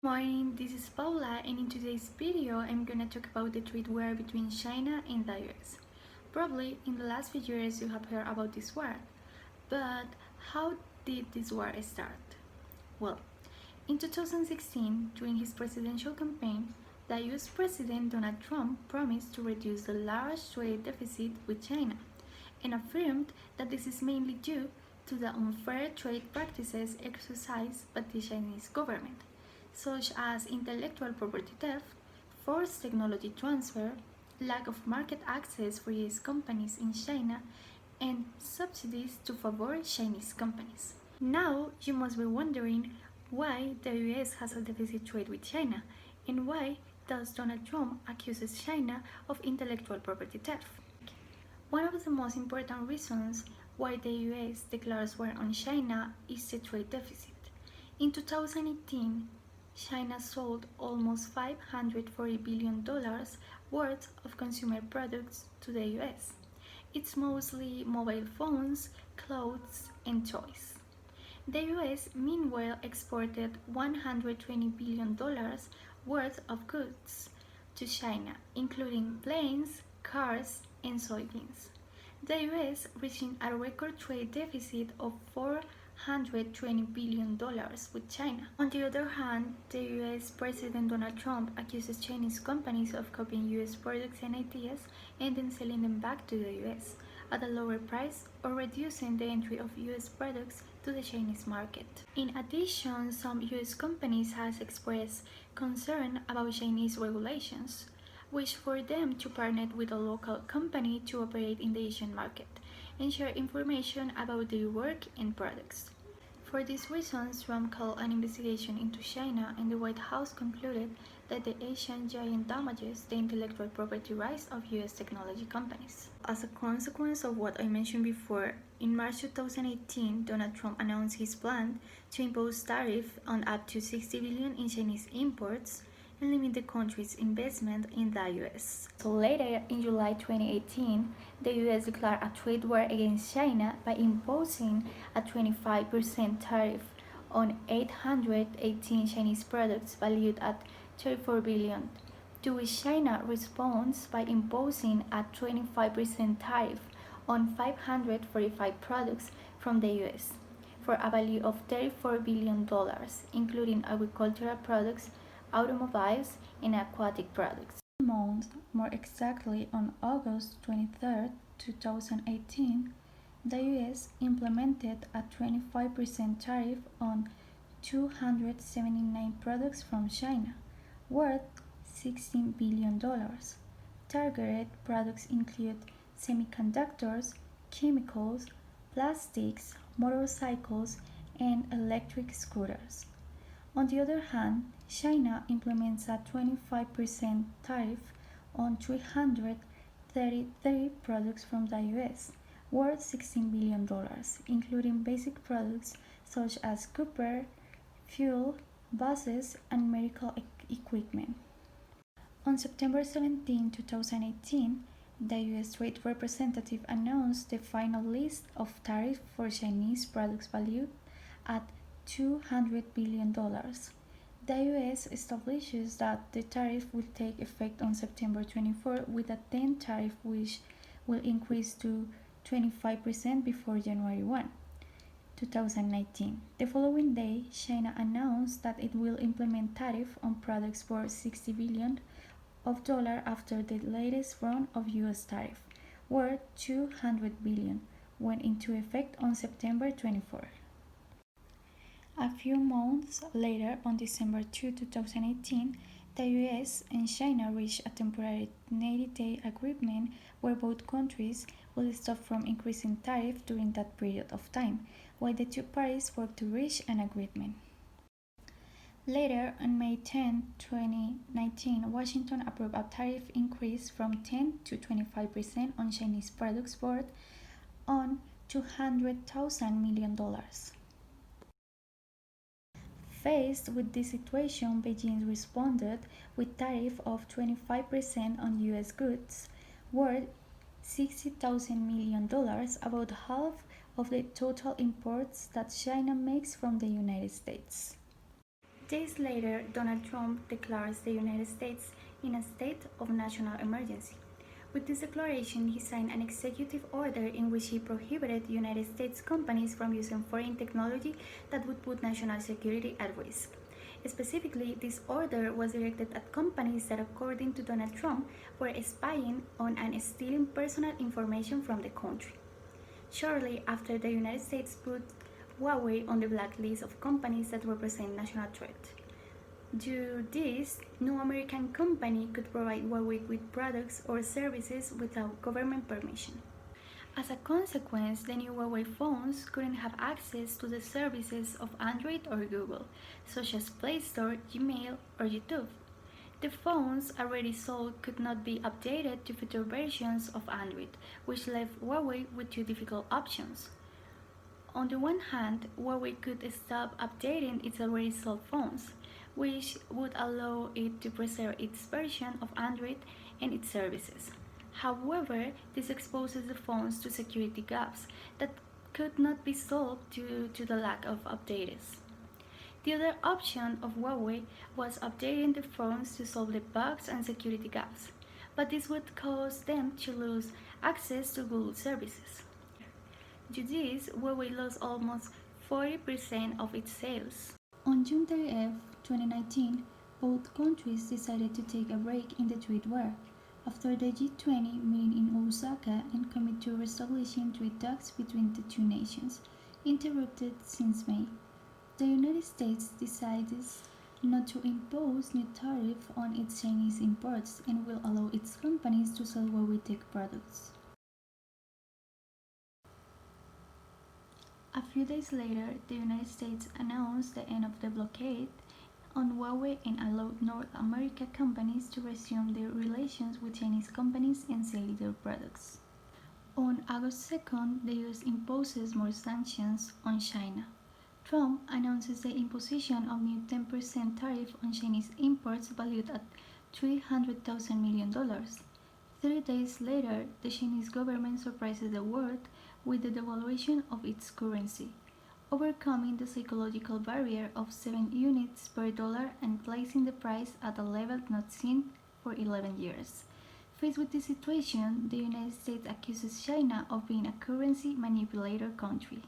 Morning, this is Paula, and in today's video I'm gonna talk about the trade war between China and the US. Probably in the last few years you have heard about this war, but how did this war start? Well, in 2016, during his presidential campaign, the US President Donald Trump promised to reduce the large trade deficit with China and affirmed that this is mainly due to the unfair trade practices exercised by the Chinese government, such as intellectual property theft, forced technology transfer, lack of market access for US companies in China, and subsidies to favor Chinese companies. Now you must be wondering why the US has a deficit trade with China and why does Donald Trump accuses China of intellectual property theft. One of the most important reasons why the US declares war on China is the trade deficit. In 2018, China sold almost $540 billion worth of consumer products to the US. It's mostly mobile phones, clothes, and toys. The US meanwhile exported $120 billion worth of goods to China, including planes, cars, and soybeans. The US reaching a record trade deficit of $420 billion with China. On the other hand, the US President Donald Trump accuses Chinese companies of copying US products and ideas and then selling them back to the US at a lower price or reducing the entry of US products to the Chinese market. In addition, some US companies have expressed concern about Chinese regulations, which for them to partner with a local company to operate in the Asian market and share information about their work and products. For these reasons, Trump called an investigation into China, and the White House concluded that the Asian giant damages the intellectual property rights of US technology companies. As a consequence of what I mentioned before, in March 2018, Donald Trump announced his plan to impose tariffs on up to $60 billion in Chinese imports and limit the country's investment in the US. So later, in July 2018, the US declared a trade war against China by imposing a 25% tariff on 818 Chinese products valued at $34 billion, to which China responds by imposing a 25% tariff on 545 products from the US for a value of $34 billion, including agricultural products, automobiles, and aquatic products. More exactly on August 23, 2018, the US implemented a 25% tariff on 279 products from China, worth $16 billion. Targeted products include semiconductors, chemicals, plastics, motorcycles, and electric scooters. On the other hand, China implements a 25% tariff on 333 products from the US, worth $16 billion, including basic products such as copper, fuel, buses, and medical equipment. On September 17, 2018, the US Trade Representative announced the final list of tariffs for Chinese products valued at $200 billion. The US establishes that the tariff will take effect on September 24 with a 10 tariff which will increase to 25% before January 1, 2019. The following day, China announced that it will implement tariff on products for $60 billion after the latest round of US tariff, worth $200 billion, went into effect on September 24. A few months later, on December 2, 2018, the US and China reached a temporary 90-day agreement where both countries will stop from increasing tariffs during that period of time, while the two parties work to reach an agreement. Later, on May 10, 2019, Washington approved a tariff increase from 10 to 25% on Chinese products worth on $200 million. Faced with this situation, Beijing responded with tariff of 25% on US goods worth $60,000 million, about half of the total imports that China makes from the United States. Days later, Donald Trump declares the United States in a state of national emergency. With this declaration, he signed an executive order in which he prohibited United States companies from using foreign technology that would put national security at risk. Specifically, this order was directed at companies that, according to Donald Trump, were spying on and stealing personal information from the country. Shortly after, the United States put Huawei on the blacklist of companies that represent national threat. Due to this, no American company could provide Huawei with products or services without government permission. As a consequence, the new Huawei phones couldn't have access to the services of Android or Google, such as Play Store, Gmail, or YouTube. The phones already sold could not be updated to future versions of Android, which left Huawei with two difficult options. On the one hand, Huawei could stop updating its already sold phones, which would allow it to preserve its version of Android and its services. However, this exposes the phones to security gaps that could not be solved due to the lack of updates. The other option of Huawei was updating the phones to solve the bugs and security gaps, but this would cause them to lose access to Google services. Due to this, Huawei lost almost 40% of its sales. On June 30, 2019, both countries decided to take a break in the trade war after the G20 meeting in Osaka and commit to reestablishing trade talks between the two nations, interrupted since May. The United States decided not to impose new tariffs on its Chinese imports and will allow its companies to sell Huawei tech products. A few days later, the United States announced the end of the blockade on Huawei and allowed North American companies to resume their relations with Chinese companies and sell their products. On August 2nd, the US imposes more sanctions on China. Trump announces the imposition of new 10% tariff on Chinese imports valued at $300,000 million. 3 days later, the Chinese government surprises the world with the devaluation of its currency, overcoming the psychological barrier of 7 units per dollar and placing the price at a level not seen for 11 years. Faced with this situation, the United States accuses China of being a currency manipulator country.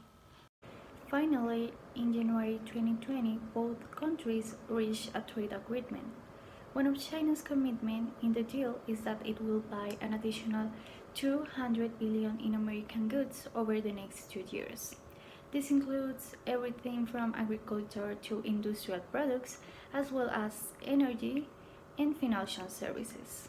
Finally, in January 2020, both countries reached a trade agreement. One of China's commitments in the deal is that it will buy an additional $200 billion in American goods over the next 2 years. This includes everything from agriculture to industrial products, as well as energy and financial services.